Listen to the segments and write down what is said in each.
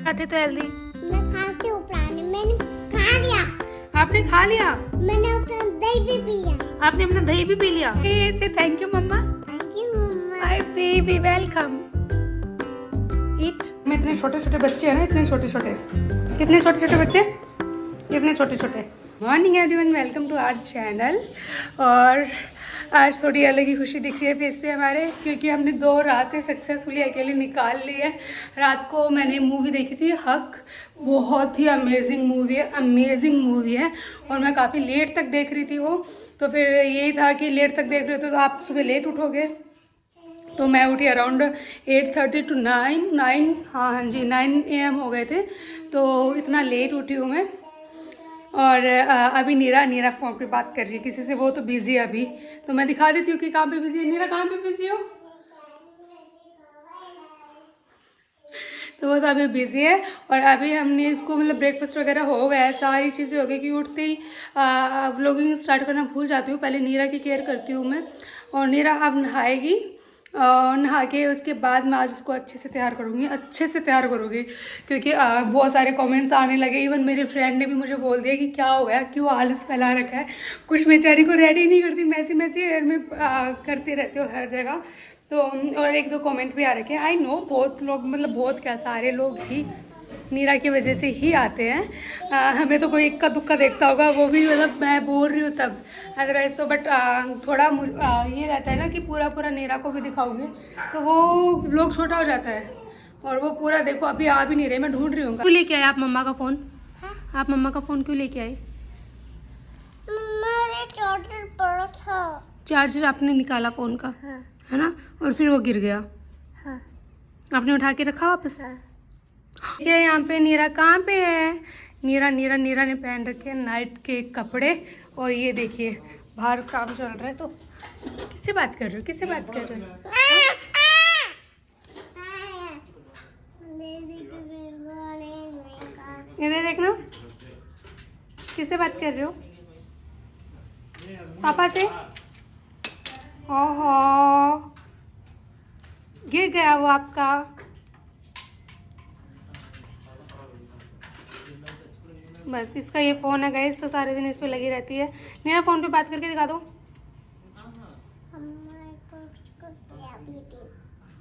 पराठे तो हेल्दी। मैं खाती हूँ पराठे, मैंने खा लिया। आपने खा लिया? मैंने अपना दही भी पिया। आपने अपना दही भी पी लिया? से thank you mamma. Thank you mamma. Bye baby, welcome. Eat. में इतने छोटे छोटे बच्चे हैं ना, इतने छोटे छोटे, कितने छोटे छोटे बच्चे, इतने छोटे छोटे। Morning everyone, welcome to our channel. और आज थोड़ी अलग ही खुशी दिख रही है फेस पे हमारे, क्योंकि हमने 2 रातें सक्सेसफुली अकेले निकाल ली है। रात को मैंने मूवी देखी थी हक, बहुत ही अमेजिंग मूवी है और मैं काफ़ी लेट तक देख रही थी वो। तो फिर यही था कि लेट तक देख रहे हो तो आप सुबह लेट उठोगे, तो मैं उठी अराउंड 8:30 to 9 हाँ जी 9 AM हो गए थे, तो इतना लेट उठी हूँ मैं। और अभी नीरा फ़ोन पे बात कर रही है किसी से, वो तो बिज़ी है अभी, तो मैं दिखा देती हूँ कि कहाँ पे बिज़ी है। नीरा कहाँ पे बिज़ी हो? तो वो तो अभी बिज़ी है। और अभी हमने इसको मतलब ब्रेकफास्ट वगैरह हो गया है, सारी चीज़ें हो गई कि उठते ही व्लॉगिंग स्टार्ट करना भूल जाती हूँ। पहले नीरा की केयर करती हूँ मैं, और नीरा अब नहाएगी और नहा के उसके बाद मैं आज उसको अच्छे से तैयार करूँगी, अच्छे से तैयार करूँगी, क्योंकि बहुत सारे कमेंट्स आने लगे। इवन मेरी फ्रेंड ने भी मुझे बोल दिया कि क्या हो गया, क्यों आलस फैला रखा है, कुछ बेचारी को रेडी नहीं करती, मैसी हेयर में करती रहती हो हर जगह। तो और 1-2 कमेंट भी आ रखे हैं। आई नो बहुत लोग, मतलब बहुत क्या, सारे लोग ही नीरा की वजह से ही आते हैं। हमें तो कोई इक्का दुक्का देखता होगा, वो भी मतलब मैं बोल रही हूँ तब, अदरवाइज तो बट थोड़ा ये रहता है ना कि पूरा नीरा को भी दिखाऊंगी तो वो लोग छोटा हो जाता है। और वो पूरा देखो अभी आ भी नहीं रहे, मैं ढूंढ रही हूँ। क्यों लेके आए आप मम्मा का फ़ोन? आप मम्मा का फ़ोन क्यों लेके आए? मेरे चार्जर पड़ा था। चार्जर आपने निकाला फ़ोन का? हाँ। है ना, और फिर वो गिर गया। हाँ। आपने उठा के रखा वापस? हाँ। ये यहाँ पे नीरा कहाँ पे है? नीरा ने पहन रखे हैं नाइट के कपड़े, और ये देखिए बाहर काम चल रहा है। तो किससे बात कर रहे हो, किससे बात कर रहे हो? इधर देखना, किससे बात कर रहे हो? पापा से? ओहो, गिर गया वो आपका। बस इसका ये फ़ोन है गाइस, तो सारे दिन इस पे लगी रहती है। नीरा फ़ोन पे बात करके दिखा दो।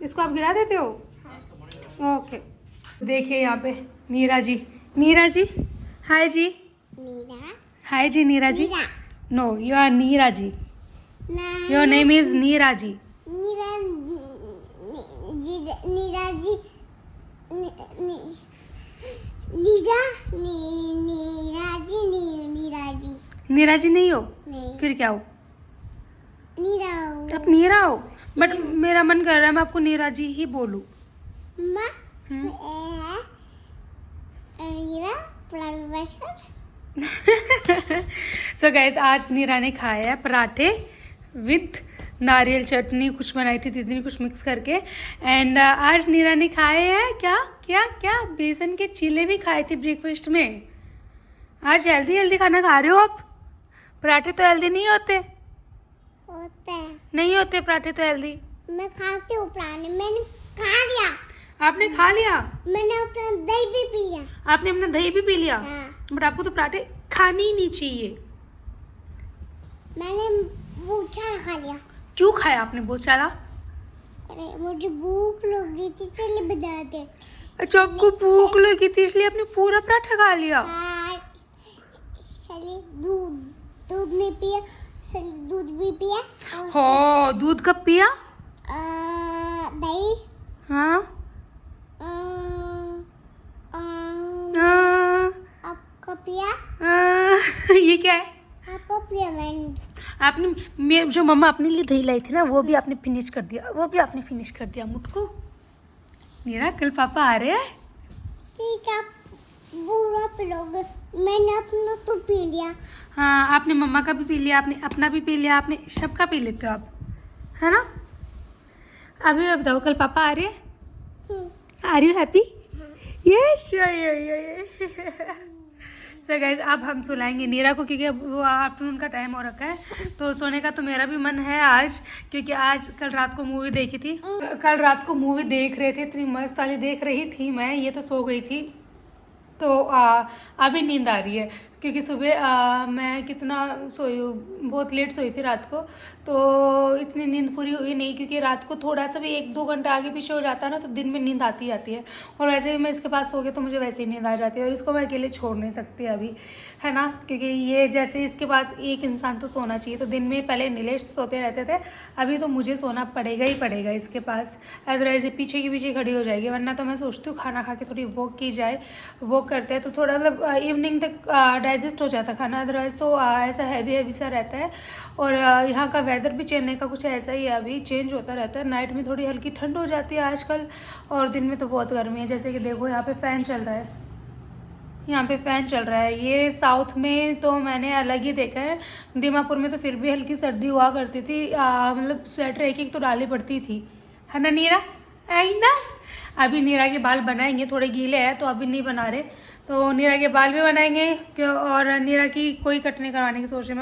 इसको आप गिरा देते हो? ओके। देखिए यहाँ पे नीरा जी हाय जी। हाय जी Neera ji. No, you are Neera ji, your name is Neera ji. Neera ji नहीं हो? नहीं। फिर क्या हो? नीरा आप नीरा हो, बट मेरा मन कर रहा है मैं आपको नीरा जी ही बोलूं। सो गाइस, आज नीरा ने खाया है पराठे विथ नारियल चटनी, कुछ बनाई थी दीदी ने कुछ मिक्स करके। एंड आज नीरा ने खाए हैं क्या क्या क्या, बेसन के चीले भी खाए थे ब्रेकफास्ट में। आज हेल्दी खाना खा रहे हो आप? पराठे तो हेल्दी नहीं होते। नहीं होते पराठे तो हेल्दी। मैं खाती हूँ पराठे, मैंने खा लिया। आपने खा लिया? मैंने अपना दही भी पिया। आपने अपना दही भी पी लिया? हाँ। बट आपको तो पराठे खाने ही नहीं चाहिए। मैंने बहुत सारा खा लिया। क्यों खाया आपने बहुत सारा? अरे मुझे भूख लगी थी, चलिए बता दे। अच्छा, आपको भूख लगी थी इसलिए आपने पूरा पराठा खा लिया? चलिए दूध नहीं पिया, चलिए दूध भी पिया। हो, दूध कब पिया? दही। हाँ। आपका पिया? ये क्या है? आपको पिया मैंने। आपने जो मम्मा अपने लिए दही लाई थी ना, वो भी आपने फिनिश कर दिया, मुझको। नीरा कल पापा आ रहे हैं। ठीक है, आप पूरा पिलोगे। मैंने अपना तो पी लिया। हाँ, आपने मम्मा का भी पी लिया, आपने अपना भी पी लिया, आपने सबका पी लेते हो आप, है ना? अभी बताओ, कल पापा आ रहे हैं? Are you happy? Yes. So guys अब हम सुलाएंगे नीरा को, क्योंकि अब वो आफ्टरनून का टाइम हो रखा है। तो सोने का तो मेरा भी मन है आज, क्योंकि आज कल रात को मूवी देखी थी। कल रात को मूवी देख रहे थे, इतनी मस्त वाली देख रही थी मैं, ये तो सो गई थी। तो अभी नींद आ रही है, क्योंकि सुबह मैं कितना सोई हूँ, बहुत लेट सोई थी रात को। तो इतनी नींद पूरी हुई नहीं, क्योंकि रात को थोड़ा सा भी 1-2 घंटे आगे पीछे हो जाता है ना, तो दिन में नींद आती है। और वैसे भी मैं इसके पास सो गई तो मुझे वैसे ही नींद आ जाती है, और इसको मैं अकेले छोड़ नहीं सकती अभी, है ना। क्योंकि ये जैसे इसके पास एक इंसान तो सोना चाहिए। तो दिन में पहले नीलेश सोते रहते थे, अभी तो मुझे सोना पड़ेगा ही पड़ेगा इसके पास, अदरवाइज पीछे की पीछे खड़ी हो जाएगी। वरना तो मैं सोचती हूँ खाना खा के थोड़ी वॉक की जाए, वॉक करते हैं तो थोड़ा मतलब इवनिंग तक डाइजेस्ट हो जाता है खाना, अदरवाइज तो ऐसा हैवी सा रहता है। और यहाँ का वेदर भी चेन्नई का कुछ ऐसा ही है, अभी चेंज होता रहता है। नाइट में थोड़ी हल्की ठंड हो जाती है आजकल, और दिन में तो बहुत गर्मी है। जैसे कि देखो यहाँ पे फ़ैन चल रहा है, यहाँ पे फ़ैन चल रहा है। ये साउथ में तो मैंने अलग ही देखा है, दीमापुर में तो फिर भी हल्की सर्दी हुआ करती थी, मतलब स्वेटर एक तो डालनी पड़ती थी, है ना नीरा, आई ना। अभी नीरा के बाल बनाएंगे, थोड़े गीले हैं तो अभी नहीं बना रहे। तो नीरा के बाल भी बनाएंगे क्यों, और नीरा की कोई कट नहीं करवाने की सोच रही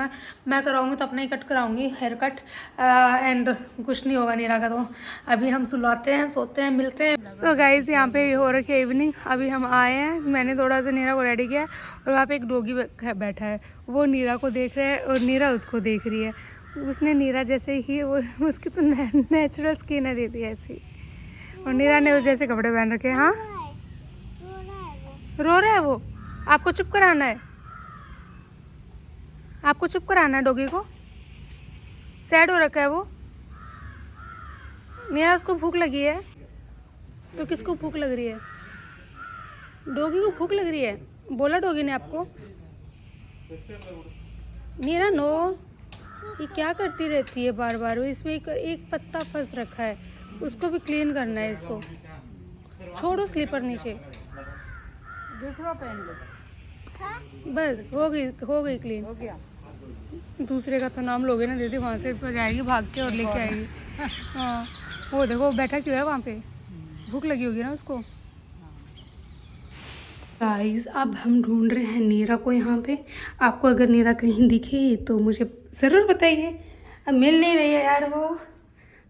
मैं कराऊंगी तो अपना ही कट कराऊंगी, हेयर कट, एंड कुछ नहीं होगा नीरा का। तो अभी हम सुलाते हैं, सोते हैं, मिलते हैं। सो गाइस यहाँ पे हो रखी है इवनिंग, अभी हम आए हैं, मैंने थोड़ा सा नीरा को रेडी किया, और वहाँ पे एक डॉगी बैठा है, वो नीरा को देख रहा है और नीरा उसको देख रही है। उसने नीरा जैसे ही, वो उसकी तो नेचुरल स्किन है दीदी ऐसी, और नीरा ने उस जैसे कपड़े पहन रखे हैं। हाँ रो रहा है वो, आपको चुप कराना है, आपको चुप कराना है डॉगी को, सैड हो रखा है वो। नीरा उसको भूख लगी है, तो किसको भूख लग रही है? डॉगी को भूख लग रही है, बोला डॉगी ने आपको? नीरा नो, ये क्या करती रहती है बार बार? इसमें एक पत्ता फंस रखा है, उसको भी क्लीन करना है इसको। छोड़ो स्लीपर नीचे, दूसरा पहन लो, बस हो गई क्लीन। हो गया। दूसरे का तो नाम लोगे ना दीदी, वहाँ से पर जाएगी भाग के और लेके आएगी। हाँ वो देखो बैठा क्यों है वहाँ पे, भूख लगी होगी ना उसको। गाइस अब हम ढूंढ रहे हैं नीरा को यहाँ पे। आपको अगर नीरा कहीं दिखे तो मुझे ज़रूर बताइए। अब मिल नहीं रही है यार, वो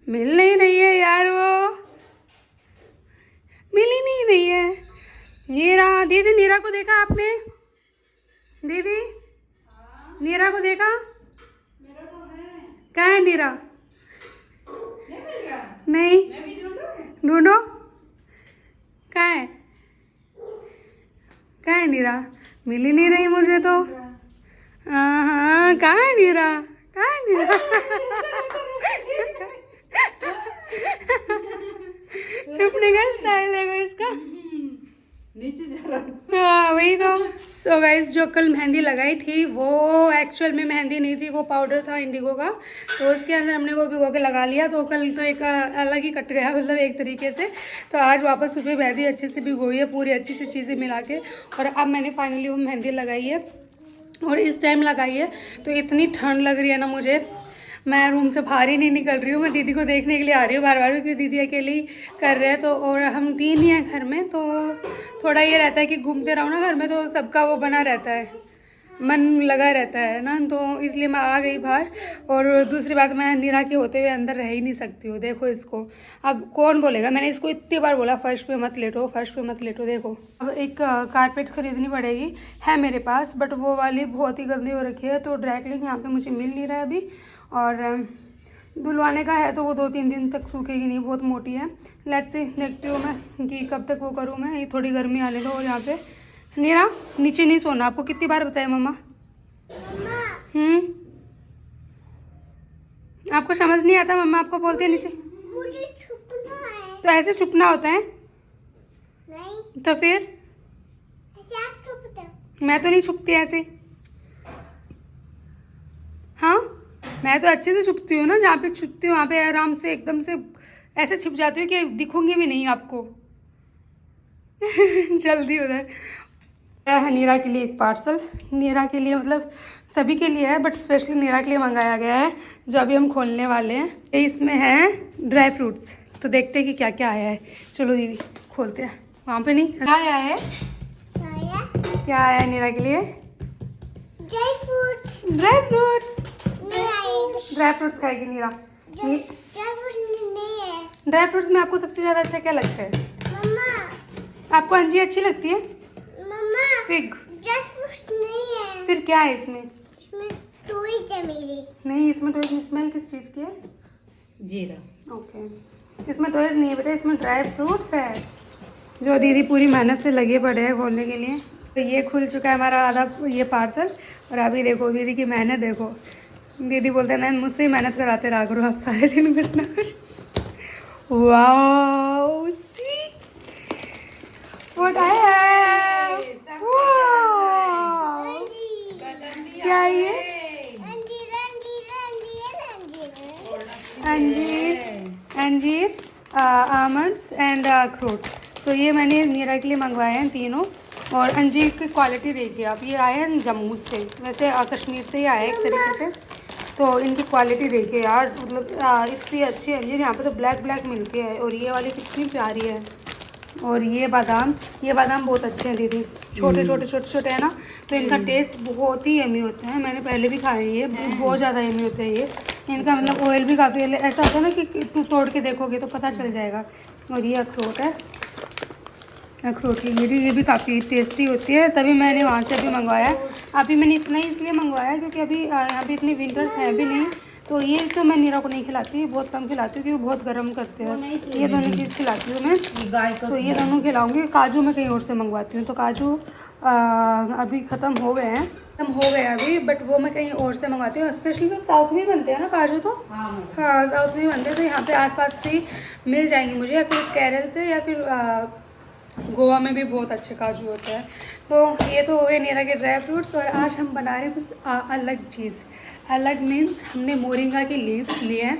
मिल नहीं रही है यार, वो मिल ही नहीं रही है। नीरा, दीदी नीरा को देखा आपने? दीदी नीरा को देखा? कहाँ है नीरा? नहीं, ढूंढो, कहाँ है, कहाँ है नीरा? मिल ही नहीं रही मुझे तो। हाँ कहाँ है नीरा, कहाँ है नीरा? छुपने का स्टाइल है इसका, नीचे जा रहा। हाँ वही तो। सो गाइस जो कल मेहंदी लगाई थी वो एक्चुअल में मेहंदी नहीं थी, वो पाउडर था इंडिगो का, तो उसके अंदर हमने वो भिगो के लगा लिया। तो कल तो एक अलग ही कट गया, मतलब एक तरीके से। तो आज वापस सुबह मेहंदी अच्छे से भिगोई है, पूरी अच्छी सी चीज़ें मिला के, और अब मैंने फाइनली वो मेहंदी लगाई है। और इस टाइम लगाई है तो इतनी ठंड लग रही है ना मुझे, मैं रूम से बाहर ही नहीं निकल रही हूँ। मैं दीदी को देखने के लिए आ रही हूँ बार बार, क्योंकि दीदी अकेले ही कर रहे हैं। तो और हम 3 ही हैं घर में, तो थोड़ा ये रहता है कि घूमते रहो ना घर में, तो सबका वो बना रहता है, मन लगा रहता है ना। तो इसलिए मैं आ गई बाहर। और दूसरी बात, मैं नीरा के होते हुए अंदर रह ही नहीं सकती हूँ। देखो इसको, अब कौन बोलेगा, मैंने इसको इतनी बार बोला फर्श पे मत लेटो, फर्श पे मत लेटो। देखो अब एक कारपेट खरीदनी पड़ेगी, है मेरे पास, बट वो वाली बहुत ही गंदी हो रखी है। तो ड्राई क्लीन यहाँ पे मुझे मिल नहीं रहा है अभी, और धुलवाने का है तो वो 2-3 दिन तक सूखेगी नहीं, बहुत मोटी है। लेट्स सी, देखती हूँ मैं कि कब तक वो करूँ मैं। ये थोड़ी गर्मी आने दो। और यहाँ पे नीरा नीचे नहीं सोना, आपको कितनी बार बताया मम्मा? आपको समझ नहीं आता? मम्मा आपको बोलते हैं नीचे, मुझे छुपना है। तो ऐसे छुपना होता है? नहीं, तो फिर ऐसे आप छुपते हो। मैं तो नहीं छुपती ऐसे। हाँ मैं तो अच्छे से छुपती हूँ ना, जहाँ पे छुपती हूँ वहाँ पे आराम से एकदम से ऐसे छुप जाती हूँ कि दिखूंगी भी नहीं आपको। जल्दी उधर है। नीरा के लिए एक पार्सल, नीरा के लिए मतलब सभी के लिए है, बट स्पेशली नीरा के लिए मंगाया गया है, जो अभी हम खोलने वाले हैं। इसमें है ड्राई फ्रूट्स, तो देखते हैं कि क्या क्या आया है। चलो दीदी खोलते हैं। वहाँ पे नहीं, क्या आया है, क्या आया है नीरा के लिए? ड्राई फ्रूट्स ड्राई फ्रूट्स नहीं ड्राई फ्रूट्स खाएगी नीरा। ड्राई फ्रूट्स नहीं है ड्राई फ्रूट्स में आपको सबसे ज़्यादा अच्छा क्या लगता है? मम्मा आपको अंजीर अच्छी लगती है? मम्मा फिग? ड्राई फ्रूट्स नहीं है फिर क्या है इसमें? इसमें टॉयज है मेरी नहीं, इसमें टॉयज नहीं। स्मेल किस चीज़ की है? जीरा। ओके, इसमें टॉयज नहीं है बेटा, इसमें ड्राई फ्रूट्स है जो दीदी पूरी मेहनत से लगे पड़े हैं खोलने के लिए। तो ये खुल चुका है हमारा आधा ये पार्सल। और अभी देखो दीदी की मेहनत देखो। दीदी बोलते हैं मैं मुझसे ही मेहनत कराते रहा करो आप सारे दिन कुछ ना कुछ। Wow, see what I have. Wow, क्या है ये? अंजीर अंजीर, अंजीर, आमंड्स एंड अखरोट। सो ये मैंने नीरा के लिए मंगवाए हैं तीनों। और अंजीर की क्वालिटी देखिए आप, ये आए हैं जम्मू से, वैसे कश्मीर से ही आए हैं एक तरीके से। तो इनकी क्वालिटी देखिए यार, मतलब इतनी अच्छी अंजीर यहाँ पे तो ब्लैक ब्लैक मिलती है। और ये वाली कितनी प्यारी है। और ये बादाम बहुत अच्छे हैं दीदी, छोटे छोटे हैं ना, तो इनका टेस्ट बहुत ही यमी होता है। मैंने पहले भी खाए, ये बहुत ज़्यादा यमी होते हैं ये। इनका मतलब ऑयल भी काफ़ी ऐसा होता है ना कि तू तोड़ के देखोगे तो पता चल जाएगा। और ये अखरोट है, अखरोट की गिरी, ये भी काफ़ी टेस्टी होती है, तभी मैंने वहाँ से अभी मंगवाया। अभी मैंने इतना ही इसलिए मंगवाया क्योंकि अभी यहाँ पे इतनी विंटर्स हैं भी नहीं। तो ये तो मैं नीरा को नहीं खिलाती, बहुत कम खिलाती हूँ क्योंकि वो बहुत गर्म करते हैं। ये दोनों चीज़ खिलाती हूँ मैं, तो ये दोनों खिलाऊँगी। काजू मैं कहीं और से मंगवाती हूँ, तो काजू अभी ख़त्म हो गए हैं, अभी, बट वो मैं कहीं और से मंगवाती हूँ। स्पेशली तो साउथ में ही बनते हैं ना काजू, तो हाँ साउथ में ही बनते हैं। तो यहाँ पे आसपास से ही मिल जाएंगे मुझे, या फिर केरल से, या फिर गोवा में भी बहुत अच्छे काजू होते हैं। तो ये तो हो गए नीरा के ड्राई फ्रूट्स। और आज हम बना रहे हैं कुछ अलग चीज़। अलग मीन्स हमने मोरिंगा की लीव्स लिए हैं।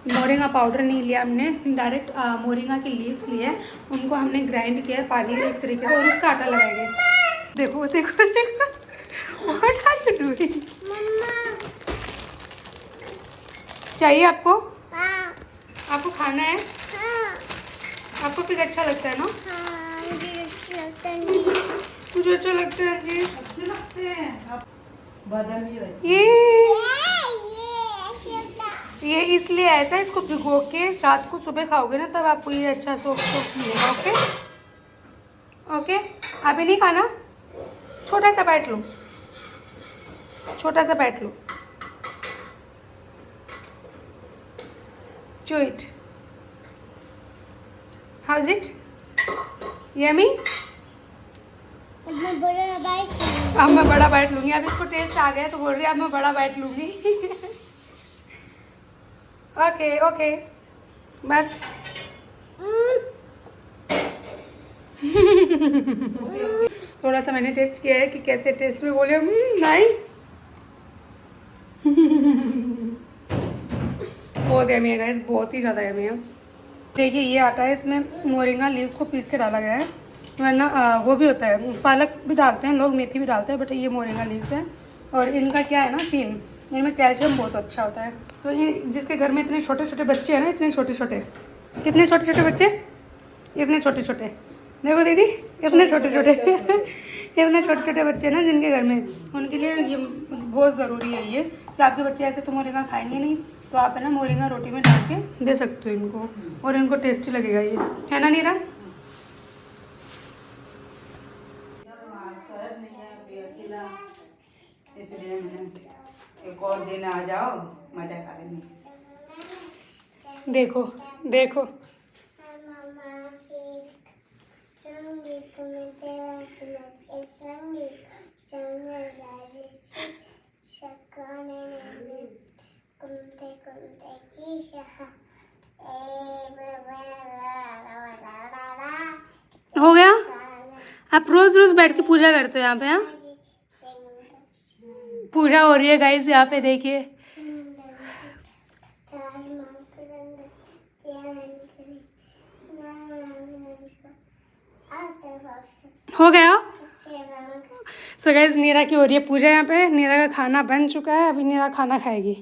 मोरिंगा पाउडर नहीं लिया हमने, डायरेक्ट मोरिंगा की लीव्स लिए हैं। उनको हमने ग्राइंड किया है पानी में एक तरीके से, और उसका आटा लगाएंगे। देखो देखो देखो, व्हाट आर यू डूइंग? चाहिए आपको? हाँ आपको खाना है? हाँ आपको फिर अच्छा लगता है ना? हाँ मुझे अच्छा लगता है। मुझे अच्छा लगता है जी। अच्छे लगते हैं बादामी अच्छे। ये ये अच्छा ये इसलिए ऐसा है, इसको भिगो के रात को सुबह खाओगे ना तब आपको ये अच्छा सॉफ्ट मिलेगा। ओके ओके, अभी नहीं खाना, छोटा सा बैठ लो, छोटा सा बैठ लो। Chew it. How's it? Yummy? मैं बड़ा बाइट अब मैं बड़ा बाइट लूँगी। अब इसको टेस्ट आ गया तो बोल रही है अब मैं बड़ा बाइट लूँगी। ओके ओके, बस। थोड़ा सा मैंने टेस्ट किया है कि कैसे टेस्ट में, बोले नहीं बहुत यमी है गाइस, बहुत ही ज़्यादा यमी है। देखिए ये आटा है, इसमें मोरिंगा लीव्स को पीस के डाला गया है, वरना वो भी होता है, पालक भी डालते हैं लोग, मेथी भी डालते हैं, बट ये मोरिंगा लीव्स है। और इनका क्या है ना सीन, इनमें कैल्शियम बहुत अच्छा होता है। तो ये जिसके घर में इतने छोटे छोटे बच्चे हैं ना, इतने छोटे छोटे, कितने छोटे छोटे बच्चे, इतने छोटे छोटे, देखो दीदी इतने छोटे छोटे इतने छोटे छोटे बच्चे ना जिनके घर में, उनके लिए ये बहुत ज़रूरी है ये कि आपके बच्चे ऐसे तो मोरिंगा खाएंगे नहीं, तो आप है ना मोरिंगा रोटी में डाल के दे सकते हो इनको, और इनको टेस्टी लगेगा ये, है ना नीरा? इसलिए एक और दिन आ जाओ, मजा करेंगे। देखो देखो हो गया। आप रोज रोज बैठ के पूजा करते हो यहाँ पे? हाँ, पूजा हो रही है गाइस यहाँ पे, देखिए। हो गया। सो गाइस नीरा की हो रही है पूजा यहाँ पे, नीरा का खाना बन चुका है, अभी नीरा खाना खाएगी,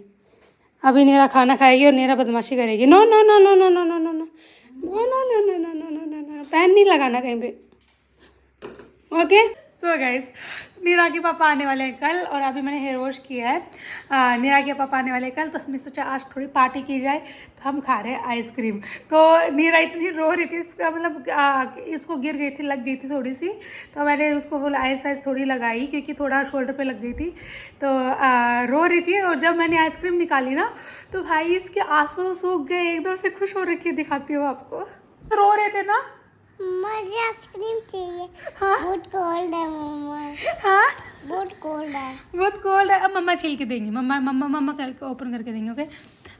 अभी नीरा खाना खाएगी और नीरा बदमाशी करेगी। No no no no no no no no no no no no no no no no no, pen नहीं लगाना कहीं पे। ओके सो गाइस नीरा के पापा आने वाले हैं कल और अभी मैंने हेयर वॉश किया है। नीरा के पापा आने वाले हैं कल, तो हमने सोचा आज थोड़ी पार्टी की जाए, तो हम खा रहे हैं आइसक्रीम। तो नीरा इतनी रो रही थी, इसका मतलब इसको गिर गई थी, लग गई थी थोड़ी सी, तो मैंने उसको बोला आइस आइस थोड़ी लगाई, क्योंकि थोड़ा शोल्डर पे लग गई थी, तो रो रही थी। और जब मैंने आइसक्रीम निकाली ना, तो भाई इसके आंसू सूख गए, एकदम से खुश हो रखी है, दिखाती हूँ आपको। रो रहे थे ना? मुझे आइसक्रीम चाहिए। हाँ? बहुत कोल्ड है मम्मा, हाँ बहुत कोल्ड है। बहुत कोल्ड है। अब मम्मा छील के देंगी, मम्मा करके ओपन करके देंगे। ओके,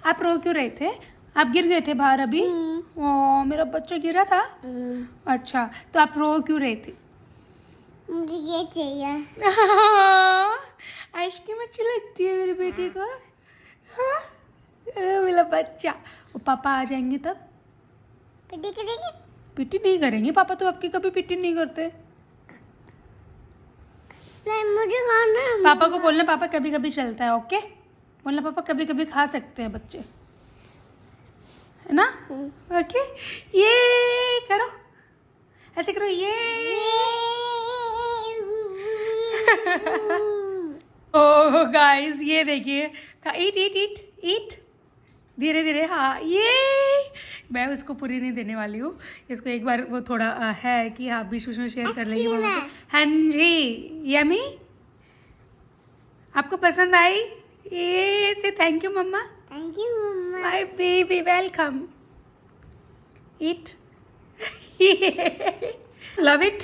आप रो क्यों रहे थे? आप गिर गए थे बाहर अभी? ओ मेरा बच्चा गिरा था। अच्छा, तो आप रो क्यों रहे थे? मुझे ये चाहिए। आइसक्रीम अच्छी लगती है मेरी बेटी को। हाँ? मेरा बच्चा। वो पापा आ जाएंगे तब पिटी करेंगे? पिटी नहीं करेंगे, पापा तो आपकी कभी पिटी नहीं करते। नहीं मुझे खाना है। पापा को बोलना पापा कभी कभी चलता है। ओके, बोलना पापा कभी कभी खा सकते हैं बच्चे, है ना? ओके, ये करो, ऐसे करो, ये। ओह गाइस, ये देखिए, ईट ईट ईट ईट, धीरे धीरे। हाँ, ये मैं उसको पूरी नहीं देने वाली हूँ, इसको एक बार वो थोड़ा है कि आप बीच बीच में शेयर कर लेंगे मम्मा से। हाँ जी, यमी, आपको पसंद आई? ये से thank you mamma. Thank you mamma. My baby, welcome. Eat. Love it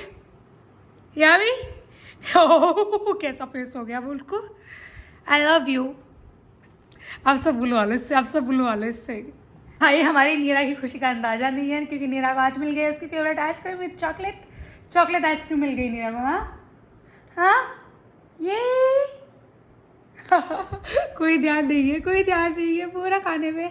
yummy. Oh कैसा फेस हो गया बोल को। I love you. आप सब बुलवा लो इससे, आप सब बुलवा लो इससे। भाई हमारी नीरा की खुशी का अंदाजा नहीं है, क्योंकि नीरा को आज मिल गई उसकी favourite ice cream with chocolate ice cream मिल गई नीरा को। हाँ ये कोई ध्यान नहीं है, कोई ध्यान नहीं है पूरा खाने में।